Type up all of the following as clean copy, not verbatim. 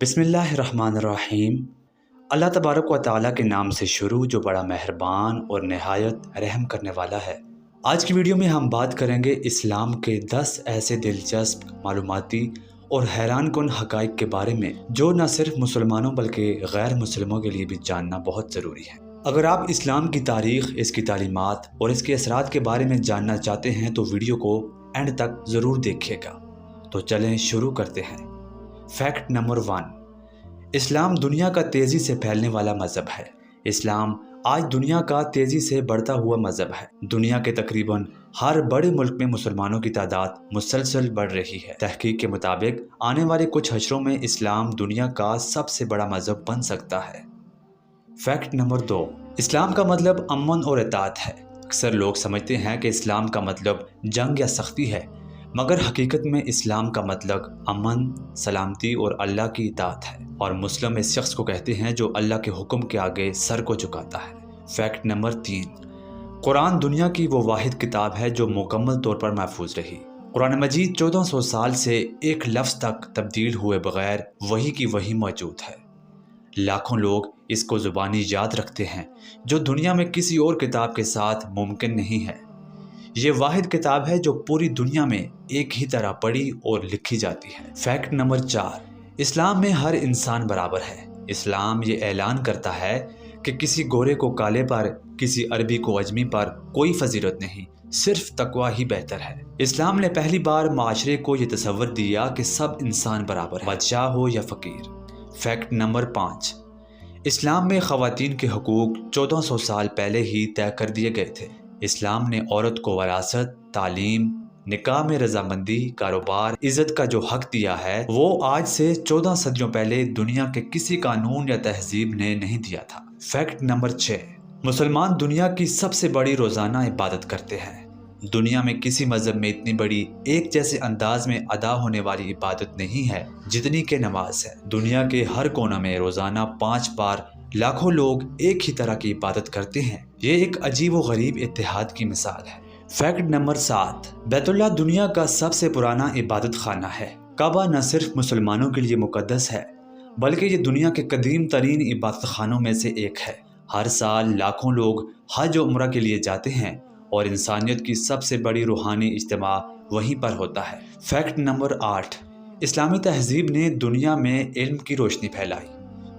बिस्मिल्लाहिर्रहमानिर्रहीम। अल्लाह तबारक व तआला के नाम से शुरू जो बड़ा मेहरबान और नहायत रहम करने वाला है। आज की वीडियो में हम बात करेंगे इस्लाम के 10 ऐसे दिलचस्प मालूमाती और हैरानकुन हक़ाइक़ के बारे में जो न सिर्फ मुसलमानों बल्कि गैर मुसलमानों के लिए भी जानना बहुत ज़रूरी है। अगर आप इस्लाम की तारीख़, इसकी तालीमात और इसके असरात के बारे में जानना चाहते हैं तो वीडियो को एंड तक ज़रूर देखिएगा। तो चलें शुरू करते हैं। फैक्ट नंबर 1, इस्लाम दुनिया का तेज़ी से फैलने वाला मज़हब है। इस्लाम आज दुनिया का तेज़ी से बढ़ता हुआ मज़हब है। दुनिया के तकरीबन हर बड़े मुल्क में मुसलमानों की तादाद मुसलसल बढ़ रही है। तहकीक के मुताबिक आने वाले कुछ हशरों में इस्लाम दुनिया का सबसे बड़ा मज़हब बन सकता है। फैक्ट नंबर 2, इस्लाम का मतलब अमन और इताअत है। अक्सर लोग समझते हैं कि इस्लाम का मतलब जंग या सख्ती है, मगर हकीकत में इस्लाम का मतलब अमन, सलामती और अल्लाह की इताअत है। और मुस्लिम इस शख्स को कहते हैं जो अल्लाह के हुक्म के आगे सर को झुकाता है। फैक्ट नंबर 3, कुरान दुनिया की वो वाहिद किताब है जो मुकम्मल तौर पर महफूज रही। कुरान मजीद 1400 साल से एक लफ्ज़ तक तब्दील हुए बगैर वही की वही मौजूद है। लाखों लोग इसको ज़ुबानी याद रखते हैं जो दुनिया में किसी और किताब के साथ मुमकिन नहीं है। ये वाहिद किताब है जो पूरी दुनिया में एक ही तरह पढ़ी और लिखी जाती है। फैक्ट नंबर 4, इस्लाम में हर इंसान बराबर है। इस्लाम ये ऐलान करता है कि किसी गोरे को काले पर, किसी अरबी को अजमी पर कोई फजीलत नहीं, सिर्फ तकवा ही बेहतर है। इस्लाम ने पहली बार माशरे को ये तसव्वुर दिया कि सब इंसान बराबर है, बादशाह हो या फ़कीर। फैक्ट नंबर 5, इस्लाम में ख़वातीन के हुकूक 1400 साल पहले ही तय कर दिए गए थे। इस्लाम ने औरत को वरासत, तालीम, निकाह में रजामंदी, कारोबार, इज़्ज़त का जो हक दिया है वो आज से 14 सदियों पहले दुनिया के किसी कानून या तहजीब ने नहीं दिया था। फैक्ट नंबर 6, मुसलमान दुनिया की सबसे बड़ी रोज़ाना इबादत करते हैं। दुनिया में किसी मज़हब में इतनी बड़ी एक जैसे अंदाज में अदा होने वाली इबादत नहीं है जितनी के नमाज है। दुनिया के हर कोना में रोज़ाना 5 बार लाखों लोग एक ही तरह की इबादत करते हैं। ये एक अजीब व गरीब इत्तेहाद की मिसाल है। फैक्ट नंबर 7, बैतुल्लाह दुनिया का सबसे पुराना इबादत खाना है। काबा न सिर्फ मुसलमानों के लिए मुकद्दस है बल्कि ये दुनिया के कदीम तरीन इबादत खानों में से एक है। हर साल लाखों लोग हज और उम्रा के लिए जाते हैं और इंसानियत की सबसे बड़ी रूहानी इज्तिमा वहीं पर होता है। फैक्ट नंबर 8, इस्लामी तहजीब ने दुनिया में इल्म की रोशनी फैलाई।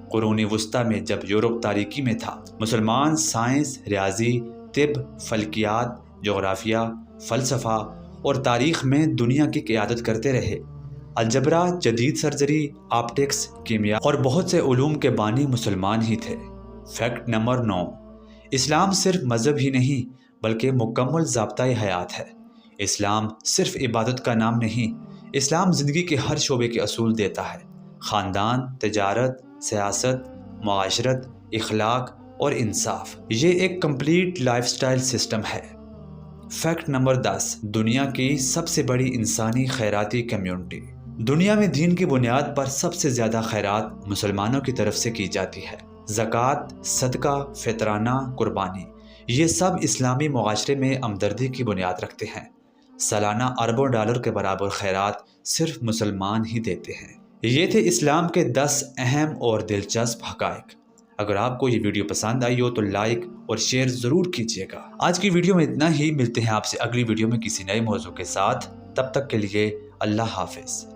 कुरूनी वुस्ता में जब यूरोप तारीकी में था, मुसलमान साइंस, रियाजी, तिब, फल्कियात, जोग्राफिया, फ़लसफ़ा और तारीख़ में दुनिया की क़ियादत करते रहे। अलजबरा, जदीद सर्जरी, ऑप्टिक्स, कीमिया और बहुत से उलूम के बानी मुसलमान ही थे। फैक्ट नंबर 9, इस्लाम सिर्फ मज़हब ही नहीं बल्कि मुकम्मल ज़ाब्ता हयात है। इस्लाम सिर्फ इबादत का नाम नहीं, इस्लाम ज़िंदगी के हर शोबे के असूल देता है। ख़ानदान, तजारत, सियासत, मुआशरत, इखलाक और इंसाफ, ये एक कंप्लीट लाइफस्टाइल सिस्टम है। फैक्ट नंबर 10, दुनिया की सबसे बड़ी इंसानी खैराती कम्युनिटी। दुनिया में दीन की बुनियाद पर सबसे ज़्यादा खैरात मुसलमानों की तरफ से की जाती है। ज़कात, सदका, फितराना, कुर्बानी, ये सब इस्लामी मुआशरे में हमदर्दी की बुनियाद रखते हैं। सालाना अरबों डॉलर के बराबर खैरात सिर्फ मुसलमान ही देते हैं। ये थे इस्लाम के 10 अहम और दिलचस्प हक़ाइक़। अगर आपको ये वीडियो पसंद आई हो तो लाइक और शेयर ज़रूर कीजिएगा। आज की वीडियो में इतना ही। मिलते हैं आपसे अगली वीडियो में किसी नए मौजू के साथ। तब तक के लिए अल्लाह हाफ़िज़।